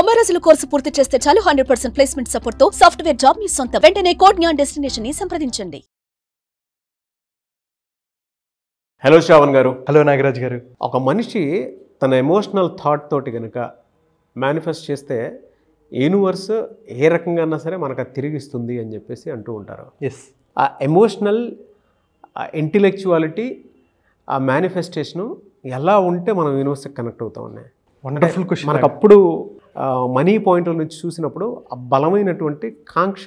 90 రోజుల కోర్సు పూర్తి చేస్తే చాలు 100% ప్లేస్మెంట్ సపోర్ట్ తో సాఫ్ట్వేర్ జాబ్ మీ సొంతం. వెంటనే కోడ్ జ్ఞాన్ డెస్టినేషన్ ని సంప్రదించండి. హలో శ్రావణ్ గారు. హలో నాగరాజ్ గారు. ఒక మనిషి తన ఎమోషనల్ థాట్ తోటి కనుక మేనిఫెస్ట్ చేస్తే యూనివర్స్ ఏ రకంగా సరే మనకు అది తిరిగిస్తుంది అని చెప్పేసి అంటూ ఉంటారు. ఎస్, ఆ ఎమోషనల్ ఇంటెలెక్చువాలిటీ ఆ మేనిఫెస్టేషను ఎలా ఉంటే మనం యూనివర్స్కి కనెక్ట్ అవుతా ఉన్నాయి. Wonderful question. మనకు అప్పుడు మనీ పాయింట్ నుంచి చూసినప్పుడు ఆ బలమైనటువంటి కాంక్ష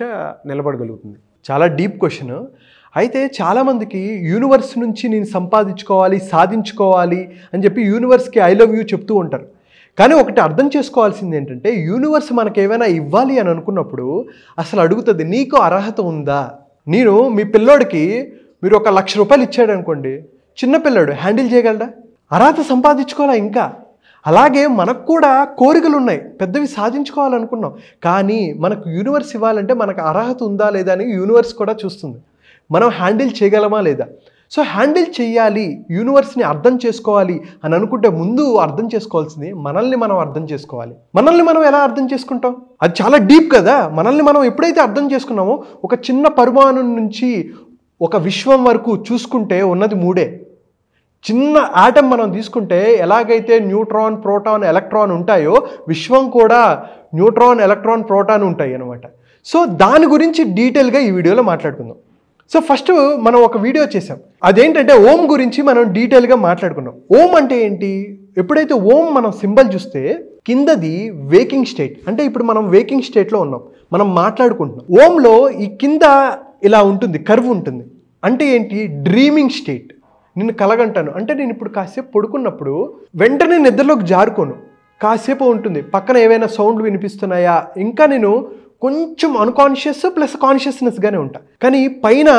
నిలబడగలుగుతుంది. చాలా డీప్ క్వశ్చన్. అయితే చాలామందికి యూనివర్స్ నుంచి నేను సంపాదించుకోవాలి, సాధించుకోవాలి అని చెప్పి యూనివర్స్కి ఐ లవ్ యూ చెప్తూ ఉంటారు. కానీ ఒకటి అర్థం చేసుకోవాల్సింది ఏంటంటే, యూనివర్స్ మనకు ఏమైనా ఇవ్వాలి అని అనుకున్నప్పుడు అసలు అడుగుతుంది, నీకు అర్హత ఉందా? నేను మీ పిల్లోడికి మీరు 1 లక్ష రూపాయలు ఇచ్చాడు అనుకోండి, చిన్న పిల్లాడు హ్యాండిల్ చేయగలడా? అర్హత సంపాదించుకోవాలా? ఇంకా అలాగే మనకు కూడా కోరికలు ఉన్నాయి, పెద్దవి సాధించుకోవాలనుకున్నాం. కానీ మనకు యూనివర్స్ ఇవ్వాలంటే మనకు అర్హత ఉందా లేదా అని యూనివర్స్ కూడా చూస్తుంది. మనం హ్యాండిల్ చేయగలమా లేదా? సో హ్యాండిల్ చేయాలి, యూనివర్స్ని అర్థం చేసుకోవాలి అని అనుకుంటే ముందు అర్థం చేసుకోవాల్సింది మనల్ని మనం అర్థం చేసుకోవాలి. మనల్ని మనం ఎలా అర్థం చేసుకుంటాం? అది చాలా డీప్ కదా. మనల్ని మనం ఎప్పుడైతే అర్థం చేసుకున్నామో, ఒక చిన్న పరిమాణం నుంచి ఒక విశ్వం వరకు చూసుకుంటే ఉన్నది 3. చిన్న ఆటం మనం తీసుకుంటే ఎలాగైతే న్యూట్రాన్, ప్రోటాన్, ఎలక్ట్రాన్ ఉంటాయో, విశ్వం కూడా న్యూట్రాన్, ఎలక్ట్రాన్, ప్రోటాన్ ఉంటాయి అన్నమాట. సో దాని గురించి డీటెయిల్గా ఈ వీడియోలో మాట్లాడుకుందాం. సో ఫస్ట్ మనం ఒక వీడియో చేసాం, అదేంటంటే ఓం గురించి మనం డీటెయిల్గా మాట్లాడుకున్నాం. ఓం అంటే ఏంటి? ఎప్పుడైతే ఓం మనం సింబల్ చూస్తే కిందది వేకింగ్ స్టేట్, అంటే ఇప్పుడు మనం వేకింగ్ స్టేట్లో ఉన్నాం, మనం మాట్లాడుకుంటున్నాం. ఓంలో ఈ కింద ఇలా ఉంటుంది, కర్వ్ ఉంటుంది. అంటే ఏంటి? Dreaming state. నేను కలగంటాను అంటే నేను ఇప్పుడు కాసేపు పడుకున్నప్పుడు వెంటనే నిద్రలోకి జారుకోను, కాసేపు ఉంటుంది, పక్కన ఏవైనా సౌండ్లు వినిపిస్తున్నాయా, ఇంకా నేను కొంచెం అన్కాన్షియస్ ప్లస్ కాన్షియస్నెస్గానే ఉంటా. కానీ పైన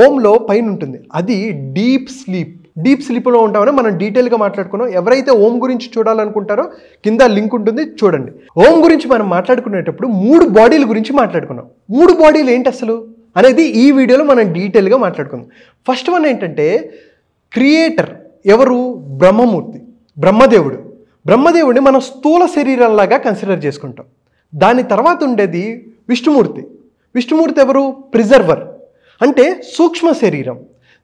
ఓంలో పైన ఉంటుంది, అది డీప్ స్లీప్. డీప్ స్లీప్లో ఉంటామని మనం డీటెయిల్గా మాట్లాడుకున్నాం. ఎవరైతే ఓం గురించి చూడాలనుకుంటారో కింద లింక్ ఉంటుంది, చూడండి. ఓం గురించి మనం మాట్లాడుకునేటప్పుడు 3 బాడీల గురించి మాట్లాడుకున్నాం. 3 బాడీలు ఏంటి అసలు అనేది ఈ వీడియోలో మనం డీటెయిల్గా మాట్లాడుకుందాం. ఫస్ట్ వన్ ఏంటంటే, క్రియేటర్ ఎవరు? బ్రహ్మమూర్తి, బ్రహ్మదేవుడు. బ్రహ్మదేవుడిని మనం స్థూల శరీరంలాగా కన్సిడర్ చేసుకుంటాం. దాని తర్వాత ఉండేది విష్ణుమూర్తి. విష్ణుమూర్తి ఎవరు? ప్రిజర్వర్, అంటే సూక్ష్మ శరీరం.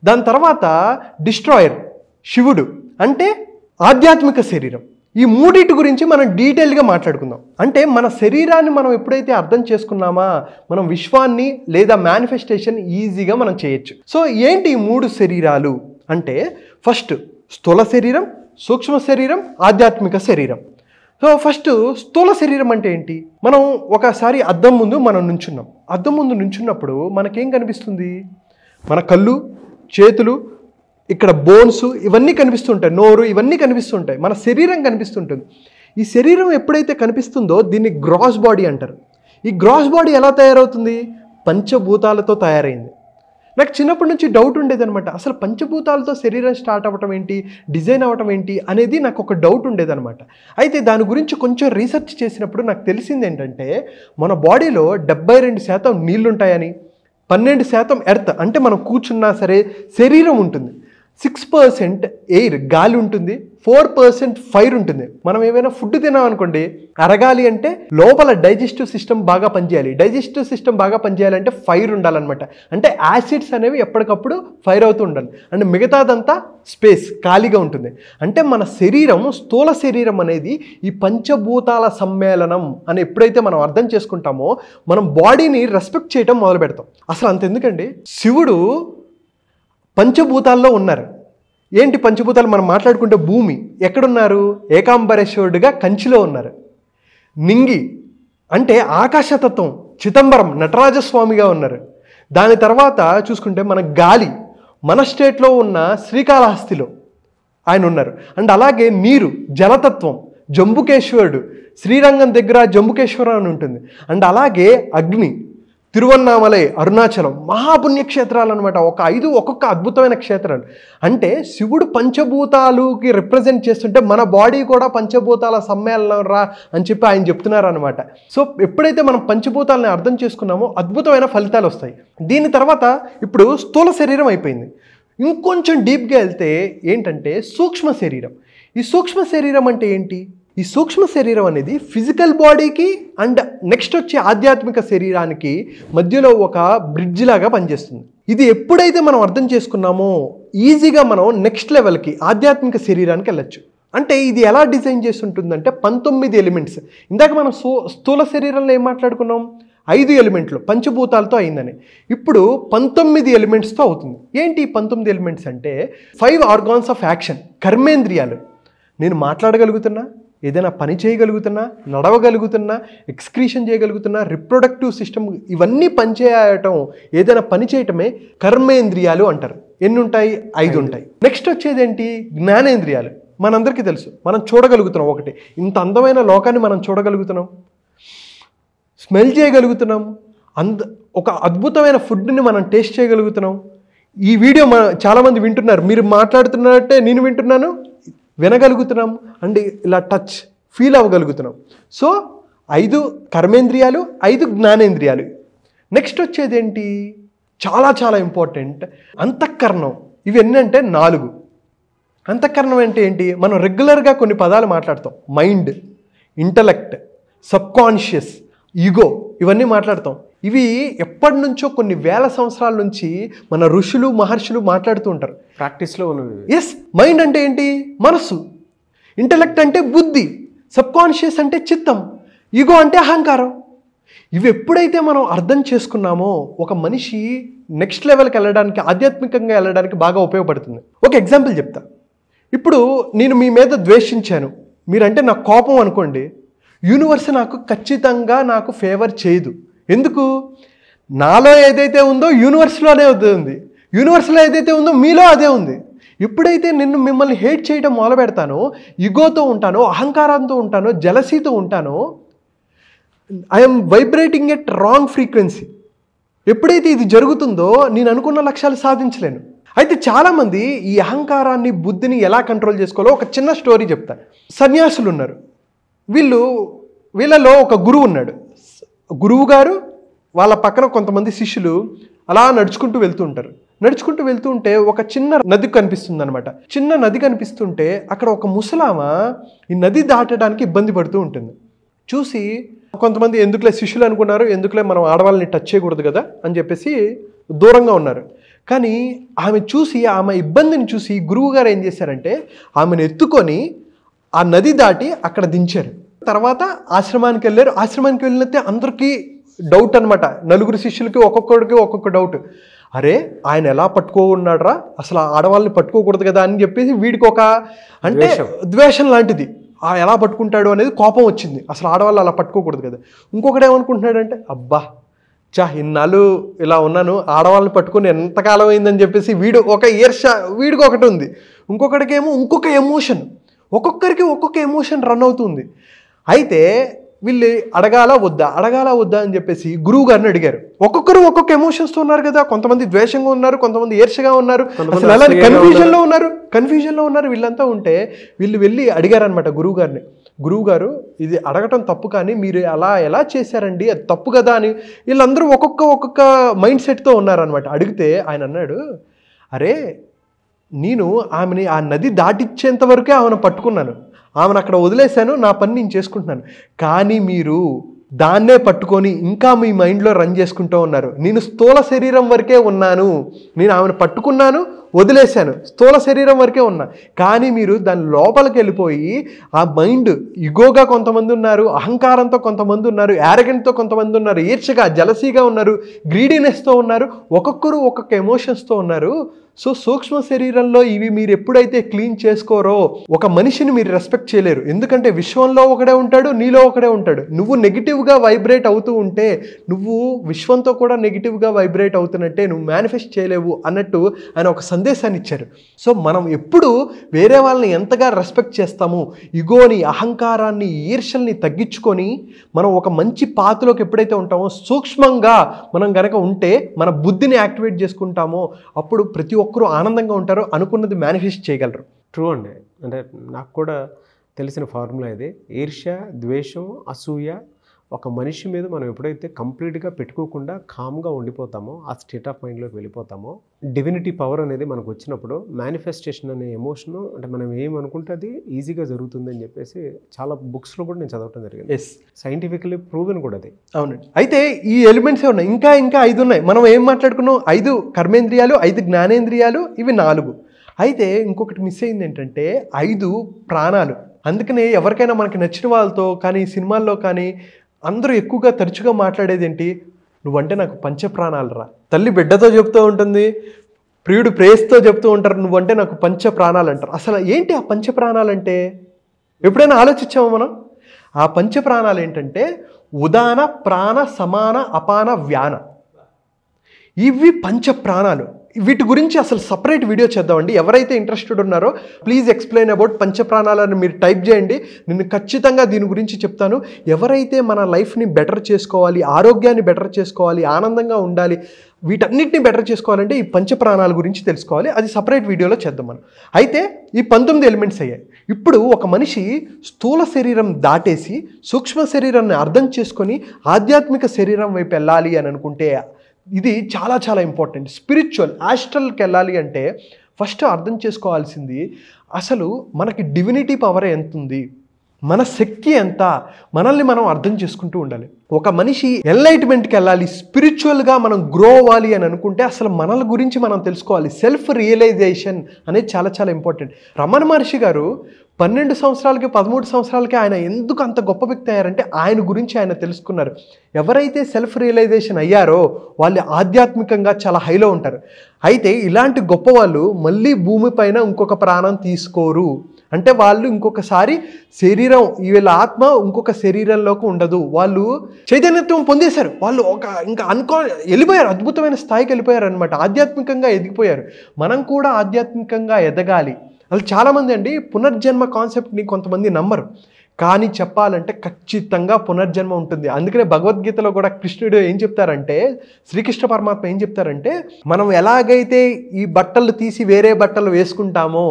దాని తర్వాత డిస్ట్రాయర్ శివుడు, అంటే ఆధ్యాత్మిక శరీరం. ఈ 3 గురించి మనం డీటెయిల్గా మాట్లాడుకుందాం. అంటే మన శరీరాన్ని మనం ఎప్పుడైతే అర్థం చేసుకున్నామా, మనం విశ్వాన్ని లేదా మేనిఫెస్టేషన్ ఈజీగా మనం చేయొచ్చు. సో ఏంటి ఈ 3 శరీరాలు అంటే, ఫస్ట్ స్థూల శరీరం, సూక్ష్మ శరీరం, ఆధ్యాత్మిక శరీరం. సో ఫస్ట్ స్థూల శరీరం అంటే ఏంటి? మనం ఒకసారి అద్దం ముందు మనం నుంచున్నాం. అద్దం ముందు నుంచున్నప్పుడు మనకేం కనిపిస్తుంది? మన కళ్ళు, చేతులు, ఇక్కడ బోన్స్ ఇవన్నీ కనిపిస్తుంటాయి, నోరు ఇవన్నీ కనిపిస్తుంటాయి, మన శరీరం కనిపిస్తుంటుంది. ఈ శరీరం ఎప్పుడైతే కనిపిస్తుందో దీన్ని గ్రాస్ బాడీ అంటారు. ఈ గ్రాస్ బాడీ ఎలా తయారవుతుంది? పంచభూతాలతో తయారైంది. నాకు చిన్నప్పటి నుంచి డౌట్ ఉండేదనమాట, అసలు పంచభూతాలతో శరీరం స్టార్ట్ అవ్వటం ఏంటి, డిజైన్ అవ్వటం ఏంటి అనేది నాకు ఒక డౌట్ ఉండేదనమాట. అయితే దాని గురించి కొంచెం రీసెర్చ్ చేసినప్పుడు నాకు తెలిసింది ఏంటంటే, మన బాడీలో 72% నీళ్లుంటాయని, 12% ఎర్త్, అంటే మనం కూర్చున్నా సరే శరీరం ఉంటుంది, 6% ఎయిర్ గాలి ఉంటుంది, 4% ఫైర్ ఉంటుంది. మనం ఏమైనా ఫుడ్ తిన్నాం అనుకోండి, అరగాలి అంటే లోపల డైజెస్టివ్ సిస్టమ్ బాగా పనిచేయాలి. డైజెస్టివ్ సిస్టమ్ బాగా పనిచేయాలంటే ఫైర్ ఉండాలన్నమాట. అంటే యాసిడ్స్ అనేవి ఎప్పటికప్పుడు ఫైర్ అవుతూ ఉండాలి. అండ్ మిగతాదంతా స్పేస్ ఖాళీగా ఉంటుంది. అంటే మన శరీరం, స్థూల శరీరం అనేది ఈ పంచభూతాల సమ్మేళనం అని ఎప్పుడైతే మనం అర్థం చేసుకుంటామో, మనం బాడీని రెస్పెక్ట్ చేయడం మొదలు పెడతాం. అసలు అంతెందుకండి, శివుడు పంచభూతాల్లో ఉన్నారు. ఏంటి పంచభూతాలు మనం మాట్లాడుకుంటే, భూమి ఎక్కడున్నారు? ఏకాంబరేశ్వరుడిగా కంచిలో ఉన్నారు. నింగి అంటే ఆకాశతత్వం, చిదంబరం నటరాజస్వామిగా ఉన్నారు. దాని తర్వాత చూసుకుంటే మన గాలి, మన స్టేట్లో ఉన్న శ్రీకాళహస్తిలో ఆయన ఉన్నారు. అండ్ అలాగే నీరు, జలతత్వం, జంబుకేశ్వరుడు, శ్రీరంగం దగ్గర జంబుకేశ్వరం అని ఉంటుంది. అండ్ అలాగే అగ్ని, తిరువన్నామలై, అరుణాచలం, మహాపుణ్యక్షేత్రాలు అనమాట. ఒక్కొక్క అద్భుతమైన క్షేత్రాలు. అంటే శివుడు పంచభూతాలుకి రిప్రజెంట్ చేస్తుంటే మన బాడీ కూడా పంచభూతాల సమ్మేళనం రా అని చెప్పి ఆయన చెప్తున్నారు అనమాట. సో ఎప్పుడైతే మనం పంచభూతాలని అర్థం చేసుకున్నామో అద్భుతమైన ఫలితాలు వస్తాయి. దీని తర్వాత ఇప్పుడు స్థూల శరీరం అయిపోయింది. ఇంకొంచెం డీప్గా వెళ్తే ఏంటంటే సూక్ష్మ శరీరం. ఈ సూక్ష్మ శరీరం అంటే ఏంటి? ఈ సూక్ష్మ శరీరం అనేది ఫిజికల్ బాడీకి అండ్ నెక్స్ట్ వచ్చే ఆధ్యాత్మిక శరీరానికి మధ్యలో ఒక బ్రిడ్జ్ లాగా పనిచేస్తుంది. ఇది ఎప్పుడైతే మనం అర్థం చేసుకున్నామో ఈజీగా మనం నెక్స్ట్ లెవెల్కి ఆధ్యాత్మిక శరీరానికి వెళ్ళచ్చు. అంటే ఇది ఎలా డిజైన్ చేసి ఉంటుందంటే 19 ఎలిమెంట్స్. ఇందాక మనం స్థూల శరీరంలో ఏం మాట్లాడుకున్నాం, 5 ఎలిమెంట్లు పంచభూతాలతో అయిందని. ఇప్పుడు 19 ఎలిమెంట్స్తో అవుతుంది. ఏంటి 19 ఎలిమెంట్స్ అంటే 5 ఆర్గాన్స్ ఆఫ్ యాక్షన్, కర్మేంద్రియాలు. నేను మాట్లాడగలుగుతున్నా, ఏదైనా పని చేయగలుగుతున్నా, నడవగలుగుతున్నా, ఎక్స్క్రీషన్ చేయగలుగుతున్నా, రిప్రొడక్టివ్ సిస్టమ్, ఇవన్నీ పనిచేయటం, ఏదైనా పని చేయటమే కర్మేంద్రియాలు అంటారు. ఎన్ని ఉంటాయి? 5 ఉంటాయి. నెక్స్ట్ వచ్చేది ఏంటి? జ్ఞానేంద్రియాలు. మనందరికీ తెలుసు, మనం చూడగలుగుతున్నాం. ఒకటి, ఇంత అందమైన లోకాన్ని మనం చూడగలుగుతున్నాం, స్మెల్ చేయగలుగుతున్నాం, ఒక అద్భుతమైన ఫుడ్ని మనం టేస్ట్ చేయగలుగుతున్నాం. ఈ వీడియో చాలామంది వింటున్నారు, మీరు మాట్లాడుతున్నట్టే నేను వింటున్నాను, వినగలుగుతున్నాం, అండ్ ఇలా టచ్ ఫీల్ అవ్వగలుగుతున్నాం. సో 5 కర్మేంద్రియాలు, 5 జ్ఞానేంద్రియాలు. నెక్స్ట్ వచ్చేది ఏంటి? చాలా చాలా ఇంపార్టెంట్, అంతఃకరణం. ఇవి ఎన్నంటే 4. అంతఃకరణం అంటే ఏంటి? మనం రెగ్యులర్గా కొన్ని పదాలు మాట్లాడతాం. మైండ్, ఇంటలెక్ట్, సబ్కాన్షియస్, ఈగో, ఇవన్నీ మాట్లాడతాం. ఇవి ఎప్పటి నుంచో కొన్ని వేల సంవత్సరాల నుంచి మన ఋషులు మహర్షులు మాట్లాడుతూ ఉంటారు. ప్రాక్టీస్లో ఉన్నవి. ఎస్, మైండ్ అంటే ఏంటి? మనస్సు. ఇంటలెక్ట్ అంటే బుద్ధి. సబ్కాన్షియస్ అంటే చిత్తం. ఈగో అంటే అహంకారం. ఇవి ఎప్పుడైతే మనం అర్థం చేసుకున్నామో ఒక మనిషి నెక్స్ట్ లెవెల్కి వెళ్ళడానికి, ఆధ్యాత్మికంగా వెళ్ళడానికి బాగా ఉపయోగపడుతుంది. ఒక ఎగ్జాంపుల్ చెప్తా. ఇప్పుడు నేను మీ మీద ద్వేషించాను, మీరంటే నాకు కోపం అనుకోండి, యూనివర్స్ నాకు ఖచ్చితంగా నాకు ఫేవర్ చేయదు. ఎందుకు? నాలో ఏదైతే ఉందో యూనివర్స్లోనే ఉంది, యూనివర్స్లో ఏదైతే ఉందో మీలో అదే ఉంది. ఎప్పుడైతే నేను మిమ్మల్ని హేట్ చేయడం మొదలు పెడతానో, ఈగోతో ఉంటానో, అహంకారంతో ఉంటానో, జలసీతో ఉంటానో, I'm vibrating at wrong frequency. ఎప్పుడైతే ఇది జరుగుతుందో నేను అనుకున్న లక్ష్యాలు సాధించలేను. అయితే చాలామంది ఈ అహంకారాన్ని, బుద్ధిని ఎలా కంట్రోల్ చేసుకోవాలో ఒక చిన్న స్టోరీ చెప్తాను. సన్యాసులు ఉన్నారు, వీళ్ళలో ఒక గురువు ఉన్నాడు. గురువు గారు వాళ్ళ పక్కన కొంతమంది శిష్యులు అలా నడుచుకుంటూ వెళ్తూ ఉంటారు. నడుచుకుంటూ వెళ్తూ ఉంటే ఒక చిన్న నది కనిపిస్తుంది అనమాట. చిన్న నది కనిపిస్తుంటే అక్కడ ఒక ముసలామ ఈ నది దాటడానికి ఇబ్బంది పడుతూ ఉంటుంది. చూసి కొంతమంది ఎందుకులే శిష్యులు అనుకున్నారు, ఎందుకులే మనం ఆడవాళ్ళని టచ్ చేయకూడదు కదా అని చెప్పేసి దూరంగా ఉన్నారు. కానీ ఆమె ఇబ్బందిని చూసి గురువు గారు ఏం చేశారంటే ఆమెను ఎత్తుకొని ఆ నది దాటి అక్కడ దించారు. తర్వాత ఆశ్రమానికి వెళ్ళారు. ఆశ్రమానికి వెళ్ళినట్టే అందరికీ డౌట్ అనమాట. 4 శిష్యులకి ఒక్కొక్కడికి ఒక్కొక్క డౌట్. అరే, ఆయన ఎలా పట్టుకోన్నాడ్రా, అసలు ఆడవాళ్ళని పట్టుకోకూడదు కదా అని చెప్పేసి వీడికి ఒక అంటే ద్వేషం లాంటిది. ఎలా పట్టుకుంటాడు అనేది కోపం వచ్చింది. అసలు ఆడవాళ్ళు అలా పట్టుకోకూడదు కదా. ఇంకొకటి ఏమనుకుంటున్నాడంటే, అబ్బా ఇన్నాళ్ళు ఇలా ఉన్నాను, ఆడవాళ్ళని పట్టుకుని ఎంతకాలం అయిందని చెప్పేసి వీడికి ఒకటి ఉంది. ఇంకొకటికేమో ఇంకొక ఎమోషన్. ఒక్కొక్కరికి ఒక్కొక్క ఎమోషన్ రన్ అవుతుంది. అయితే వీళ్ళు అడగాలా వద్దా అని చెప్పేసి గురువు గారిని అడిగారు. ఒక్కొక్కరు ఒక్కొక్క ఎమోషన్స్తో ఉన్నారు కదా. కొంతమంది ద్వేషంగా ఉన్నారు, కొంతమంది ఈర్ష్యగా ఉన్నారు, అసలు అలా కన్ఫ్యూజన్లో ఉన్నారు. వీళ్ళంతా ఉంటే వీళ్ళు వెళ్ళి అడిగారనమాట గురువు గారిని. గురువు గారు, ఇది అడగటం తప్పు, కానీ మీరు ఎలా చేశారండి, అది తప్పు కదా అని. వీళ్ళందరూ ఒక్కొక్క మైండ్ సెట్తో ఉన్నారనమాట. అడిగితే ఆయన అన్నాడు, అరే నేను ఆమెని ఆ నది దాటిచ్చేంత వరకే ఆమెను పట్టుకున్నాను, ఆమెను అక్కడ వదిలేశాను, నా పని నేను చేసుకుంటున్నాను. కానీ మీరు దాన్నే పట్టుకొని ఇంకా మీ మైండ్లో రన్ చేసుకుంటూ ఉన్నారు. నేను స్థూల శరీరం వరకే ఉన్నాను, నేను ఆమెను పట్టుకున్నాను, వదిలేశాను, స్థూల శరీరం వరకే ఉన్నా. కానీ మీరు దాని లోపలికి వెళ్ళిపోయి ఆ మైండ్ ఇగోగా కొంతమంది ఉన్నారు, అహంకారంతో కొంతమంది ఉన్నారు, యారగెంట్తో కొంతమంది ఉన్నారు, ఈర్ష్యగా జలసీగా ఉన్నారు, గ్రీడీనెస్తో ఉన్నారు, ఒక్కొక్కరు ఒక్కొక్క ఎమోషన్స్తో ఉన్నారు. సో సూక్ష్మ శరీరంలో ఇవి మీరు ఎప్పుడైతే క్లీన్ చేసుకోరో ఒక మనిషిని మీరు రెస్పెక్ట్ చేయలేరు. ఎందుకంటే విశ్వంలో ఒకడే ఉంటాడు, నీలో ఒకడే ఉంటాడు. నువ్వు నెగిటివ్గా వైబ్రేట్ అవుతూ ఉంటే నువ్వు విశ్వంతో కూడా నెగిటివ్గా వైబ్రేట్ అవుతున్నట్టే, నువ్వు మేనిఫెస్ట్ చేయలేవు అన్నట్టు ఆయన ఒక సందేశాన్ని ఇచ్చారు. సో మనం ఎప్పుడు వేరే వాళ్ళని ఎంతగా రెస్పెక్ట్ చేస్తామో, ఇగోని, అహంకారాన్ని, ఈర్ష్యల్ని తగ్గించుకొని మనం ఒక మంచి పాత్రలోకి ఎప్పుడైతే ఉంటామో, సూక్ష్మంగా మనం కనుక ఉంటే, మన బుద్ధిని యాక్టివేట్ చేసుకుంటామో, అప్పుడు ప్రతి ఒక్కరూ ఆనందంగా ఉంటారు, అనుకున్నది మేనిఫెస్ట్ చేయగలరు. ట్రూ అండి. అంటే నాకు కూడా తెలిసిన ఫార్ములా ఇది. ఈర్ష్య, ద్వేషం, అసూయ, ఒక మనిషి మీద మనం ఎప్పుడైతే కంప్లీట్గా పెట్టుకోకుండా కామ్గా ఉండిపోతామో, ఆ స్టేట్ ఆఫ్ మైండ్లోకి వెళ్ళిపోతామో, డివినిటీ పవర్ అనేది మనకు వచ్చినప్పుడు మేనిఫెస్టేషన్ అనే ఎమోషను అంటే మనం ఏమనుకుంటే అది ఈజీగా జరుగుతుంది అని చెప్పేసి చాలా బుక్స్లో కూడా నేను చదవటం జరిగింది. సైంటిఫికలీ ప్రూవెన్ కూడా అది. అవునండి. అయితే ఈ ఎలిమెంట్సే ఉన్నాయి, ఇంకా 5 ఉన్నాయి. మనం ఏం మాట్లాడుకున్నాం, 5 కర్మేంద్రియాలు, 5 జ్ఞానేంద్రియాలు, ఇవి 4. అయితే ఇంకొకటి మిస్ అయింది ఏంటంటే 5 ప్రాణాలు. అందుకనే ఎవరికైనా మనకి నచ్చిన వాళ్ళతో కానీ సినిమాల్లో కానీ అందరూ ఎక్కువగా తరచుగా మాట్లాడేది ఏంటి, నువ్వంటే నాకు పంచప్రాణాలు రా. తల్లి బిడ్డతో చెప్తూ ఉంటుంది, ప్రియుడు ప్రేయస్తో చెప్తూ ఉంటారు, నువ్వంటే నాకు పంచప్రాణాలు అంటారు. అసలు ఏంటి ఆ పంచప్రాణాలు అంటే ఎప్పుడైనా ఆలోచించామా మనం? ఆ పంచప్రాణాలు ఏంటంటే ఉదాన, ప్రాణ, సమాన, అపాన, వ్యాన. ఇవి పంచప్రాణాలు. వీటి గురించి అసలు సపరేట్ వీడియో చేద్దామండి. ఎవరైతే ఇంట్రెస్టెడ్ ఉన్నారో ప్లీజ్ ఎక్స్ప్లెయిన్ అబౌట్ పంచప్రాణాలను మీరు టైప్ చేయండి, నేను ఖచ్చితంగా దీని గురించి చెప్తాను. ఎవరైతే మన లైఫ్ని బెటర్ చేసుకోవాలి, ఆరోగ్యాన్ని బెటర్ చేసుకోవాలి, ఆనందంగా ఉండాలి, వీటన్నిటిని బెటర్ చేసుకోవాలంటే ఈ పంచప్రాణాల గురించి తెలుసుకోవాలి. అది సపరేట్ వీడియోలో చేద్దాం మనం. అయితే ఈ 19 ఎలిమెంట్స్ అయ్యాయి. ఇప్పుడు ఒక మనిషి స్థూల శరీరం దాటేసి సూక్ష్మ శరీరాన్ని అర్థం చేసుకొని ఆధ్యాత్మిక శరీరం వైపు వెళ్ళాలి అని అనుకుంటే ఇది చాలా చాలా ఇంపార్టెంట్. స్పిరిచువల్ ఆస్ట్రల్కి వెళ్ళాలి అంటే ఫస్ట్ అర్థం చేసుకోవాల్సింది అసలు మనకి డివినిటీ పవర్ ఎంత ఉంది, మన శక్తి ఎంత, మనల్ని మనం అర్థం చేసుకుంటూ ఉండాలి. ఒక మనిషి ఎన్లైట్మెంట్కి వెళ్ళాలి, స్పిరిచువల్గా మనం గ్రో అవ్వాలి అని అనుకుంటే అసలు మనల గురించి మనం తెలుసుకోవాలి. సెల్ఫ్ రియలైజేషన్ అనేది చాలా చాలా ఇంపార్టెంట్. రమణ మహర్షి గారు 12 సంవత్సరాలకి 13 సంవత్సరాలకి ఆయన ఎందుకు అంత గొప్ప వ్యక్తి అయ్యారంటే ఆయన గురించి ఆయన తెలుసుకున్నారు. ఎవరైతే సెల్ఫ్ రియలైజేషన్ అయ్యారో వాళ్ళు ఆధ్యాత్మికంగా చాలా హైలో ఉంటారు. అయితే ఇలాంటి గొప్ప వాళ్ళు మళ్ళీ భూమిపైన ఇంకొక ప్రాణం తీసుకోరు. అంటే వాళ్ళు ఇంకొకసారి శరీరం, వీళ్ళ ఆత్మ ఇంకొక శరీరంలోకి ఉండదు. వాళ్ళు చైతన్యత్వం పొందేశారు. వాళ్ళు ఇంకా వెళ్ళిపోయారు, అద్భుతమైన స్థాయికి వెళ్ళిపోయారు అనమాట. ఆధ్యాత్మికంగా ఎదిగిపోయారు. మనం కూడా ఆధ్యాత్మికంగా ఎదగాలి. అసలు చాలామంది అండి పునర్జన్మ కాన్సెప్ట్ని కొంతమంది నమ్మరు, కానీ చెప్పాలంటే ఖచ్చితంగా పునర్జన్మ ఉంటుంది. అందుకనే భగవద్గీతలో కూడా కృష్ణుడు ఏం చెప్తారంటే, శ్రీకృష్ణ పరమాత్మ ఏం చెప్తారంటే, మనం ఎలాగైతే ఈ బట్టలు తీసి వేరే బట్టలు వేసుకుంటామో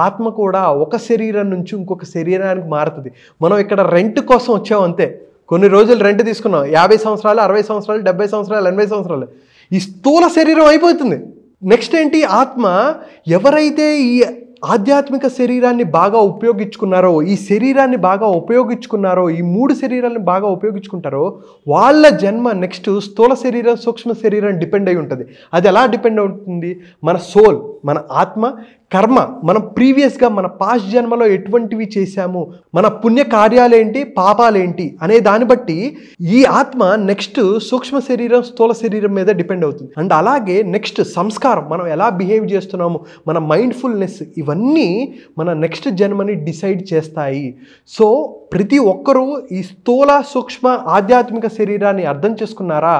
ఆత్మ కూడా ఒక శరీరం నుంచి ఇంకొక శరీరానికి మారుతుంది. మనం ఇక్కడ రెంట్ కోసం వచ్చాం అంతే. కొన్ని రోజులు రెంట్ తీసుకున్నాం, 50 సంవత్సరాలు, 60 సంవత్సరాలు, 70 సంవత్సరాలు, 80 సంవత్సరాలు, ఈ స్థూల శరీరం అయిపోతుంది. నెక్స్ట్ ఏంటి, ఆత్మ ఎవరైతే ఈ ఆధ్యాత్మిక శరీరాన్ని బాగా ఉపయోగించుకున్నారో, ఈ శరీరాన్ని బాగా ఉపయోగించుకున్నారో, ఈ 3 శరీరాలను బాగా ఉపయోగించుకుంటారో వాళ్ళ జన్మ నెక్స్ట్ స్థూల శరీరం, సూక్ష్మ శరీరం డిపెండ్ అయి ఉంటుంది. అది ఎలా డిపెండ్ అవుతుంది, మన సోల్, మన ఆత్మ, కర్మ, మనం ప్రీవియస్గా మన పాస్ట్ జన్మలో ఎటువంటివి చేశాము, మన పుణ్య కార్యాలేంటి, పాపాలేంటి అనే దాన్ని బట్టి ఈ ఆత్మ నెక్స్ట్ సూక్ష్మ శరీరం, స్థూల శరీరం మీద డిపెండ్ అవుతుంది. అండ్ అలాగే నెక్స్ట్ సంస్కారం, మనం ఎలా బిహేవ్ చేస్తున్నాము, మన మైండ్ఫుల్నెస్, ఇవన్నీ మన నెక్స్ట్ జన్మని డిసైడ్ చేస్తాయి. సో ప్రతి ఒక్కరూ ఈ స్థూల, సూక్ష్మ, ఆధ్యాత్మిక శరీరాన్ని అర్థం చేసుకున్నారా,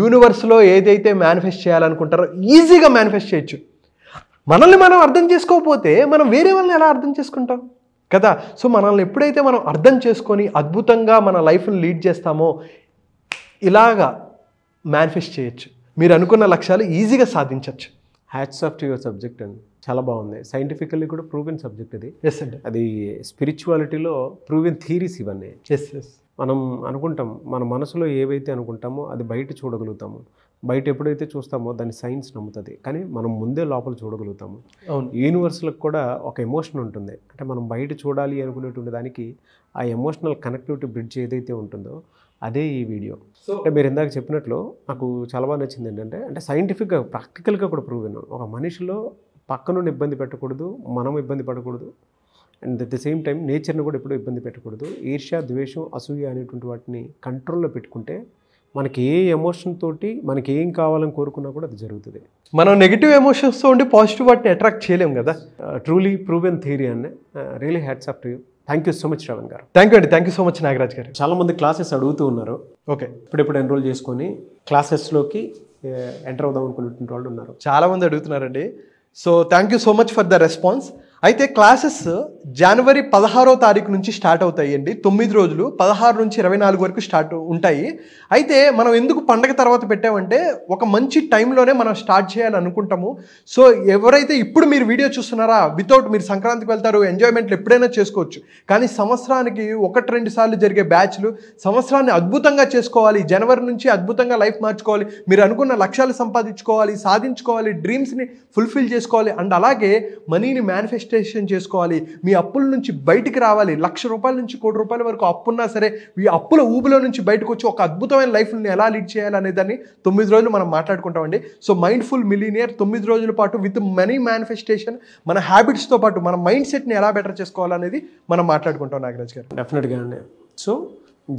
యూనివర్స్లో ఏదైతే మేనిఫెస్ట్ చేయాలనుకుంటారో ఈజీగా మేనిఫెస్ట్ చేయొచ్చు. మనల్ని మనం అర్థం చేసుకోకపోతే మనం వేరే వాళ్ళని ఎలా అర్థం చేసుకుంటాం కదా. సో మనల్ని ఎప్పుడైతే మనం అర్థం చేసుకొని అద్భుతంగా మన లైఫ్ని లీడ్ చేస్తామో ఇలాగా మేనిఫెస్ట్ చేయొచ్చు. మీరు అనుకున్న లక్ష్యాలు ఈజీగా సాధించవచ్చు. Hats off to your subject అండి, చాలా బాగుంది. సైంటిఫికల్లీ కూడా ప్రూవెన్ సబ్జెక్ట్ ఇది. ఎస్ అండి. అది స్పిరిచువాలిటీలో ప్రూవెన్ థీరీస్ ఇవన్నీ. Yes yes. మనం అనుకుంటాం, మన మనసులో ఏవైతే అనుకుంటామో అది బయట చూడగలుగుతాము. బయట ఎప్పుడైతే చూస్తామో దాన్ని సైన్స్ నమ్ముతుంది, కానీ మనం ముందే లోపల చూడగలుగుతాము. అవును. యూనివర్స్లకు కూడా ఒక ఎమోషన్ ఉంటుంది. అంటే మనం బయట చూడాలి అనుకునేటువంటి దానికి ఆ ఎమోషనల్ కనెక్టివిటీ బ్రిడ్జ్ ఏదైతే ఉంటుందో అదే ఈ వీడియో. అంటే మీరు ఇందాక చెప్పినట్లు నాకు చాలా బాగా నచ్చింది ఏంటంటే, అంటే సైంటిఫిక్గా, ప్రాక్టికల్గా కూడా ప్రూవ్ అయినా ఒక మనిషిలో పక్కనుండి ఇబ్బంది పెట్టకూడదు, మనం ఇబ్బంది పడకూడదు, and at the same time నేచర్ని కూడా ఎప్పుడూ ఇబ్బంది పెట్టకూడదు. ఈర్ష్య, ద్వేషం, అసూయ అనేటువంటి వాటిని కంట్రోల్లో పెట్టుకుంటే మనకి ఏ ఎమోషన్ తోటి మనకి ఏం కావాలని కోరుకున్నా కూడా అది జరుగుతుంది. మనం నెగిటివ్ ఎమోషన్స్తో ఉండి పాజిటివ్ వాటిని అట్రాక్ట్ చేయలేము కదా. ట్రూలీ ప్రూవెన్ థియరీ అండి. Really hats off to you. Thank you so much Shravan గారు. థ్యాంక్ యూ అండి. Thank you so much Nagaraj గారు. చాలామంది క్లాసెస్ అడుగుతూ ఉన్నారు. ఓకే, ఇప్పుడెప్పుడు ఎన్రోల్ చేసుకొని క్లాసెస్లోకి ఎంటర్ అవుదాం అనుకునేటువంటి వాళ్ళు ఉన్నారు. చాలామంది అడుగుతున్నారండి. So thank you so much for the response. అయితే క్లాసెస్ జనవరి 16వ తారీఖు నుంచి స్టార్ట్ అవుతాయండి. 9 రోజులు 16 నుంచి 24 వరకు స్టార్ట్ ఉంటాయి. అయితే మనం ఎందుకు పండగ తర్వాత పెట్టామంటే ఒక మంచి టైంలోనే మనం స్టార్ట్ చేయాలి అనుకుంటాము. సో ఎవరైతే ఇప్పుడు మీరు వీడియో చూస్తున్నారా, వితౌట్ మీరు సంక్రాంతికి వెళ్తారు, ఎంజాయ్మెంట్లు ఎప్పుడైనా చేసుకోవచ్చు. కానీ సంవత్సరానికి 1-2 సార్లు జరిగే బ్యాచ్లు, సంవత్సరాన్ని అద్భుతంగా చేసుకోవాలి, జనవరి నుంచి అద్భుతంగా లైఫ్ మార్చుకోవాలి, మీరు అనుకున్న లక్ష్యాలు సంపాదించుకోవాలి, సాధించుకోవాలి, డ్రీమ్స్ని ఫుల్ఫిల్ చేసుకోవాలి, అండ్ అలాగే మనీని మేనిఫెస్టేషన్ చేసుకోవాలి, మీ అప్పుల నుంచి బయటికి రావాలి. ₹1,00,000 నుంచి ₹1,00,00,000 వరకు అప్పున్నా సరే ఈ అప్పుల ఊబిలో నుంచి బయటకు వచ్చి ఒక అద్భుతమైన లైఫ్ని ఎలా లీడ్ చేయాలి అనే దాన్ని 9 రోజులు మనం మాట్లాడుకుంటామండి. సో మైండ్ఫుల్ మిలీనియర్ 9 రోజుల పాటు విత్ మనీ మేనిఫెస్టేషన్, మన హ్యాబిట్స్తో పాటు మన మైండ్ సెట్ని ఎలా బెటర్ చేసుకోవాలనేది మనం మాట్లాడుకుంటాం నాగరాజ్ గారు. డెఫినెట్గా అండి. సో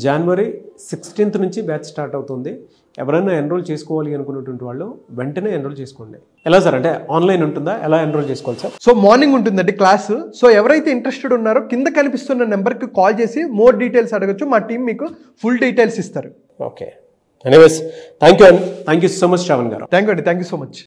జనవరి 16th నుంచి బ్యాచ్ స్టార్ట్ అవుతుంది. ఎవరైనా ఎన్రోల్ చేసుకోవాలి అనుకున్నటువంటి వాళ్ళు వెంటనే ఎన్రోల్ చేసుకోండి. ఎలా సార్, అంటే ఆన్లైన్ ఉంటుందా, ఎలా ఎన్రోల్ చేసుకోవాలి సార్? సో మార్నింగ్ ఉంటుందండి క్లాస్. సో ఎవరైతే ఇంట్రెస్టెడ్ ఉన్నారో కింద కనిపిస్తున్న నెంబర్కి కాల్ చేసి మోర్ డీటెయిల్స్ అడగచ్చు. మా టీం మీకు ఫుల్ డీటెయిల్స్ ఇస్తారు. Okay, anyways thank you so much Shravan గారు. థ్యాంక్ యూ అండి, థ్యాంక్ యూ సో మచ్.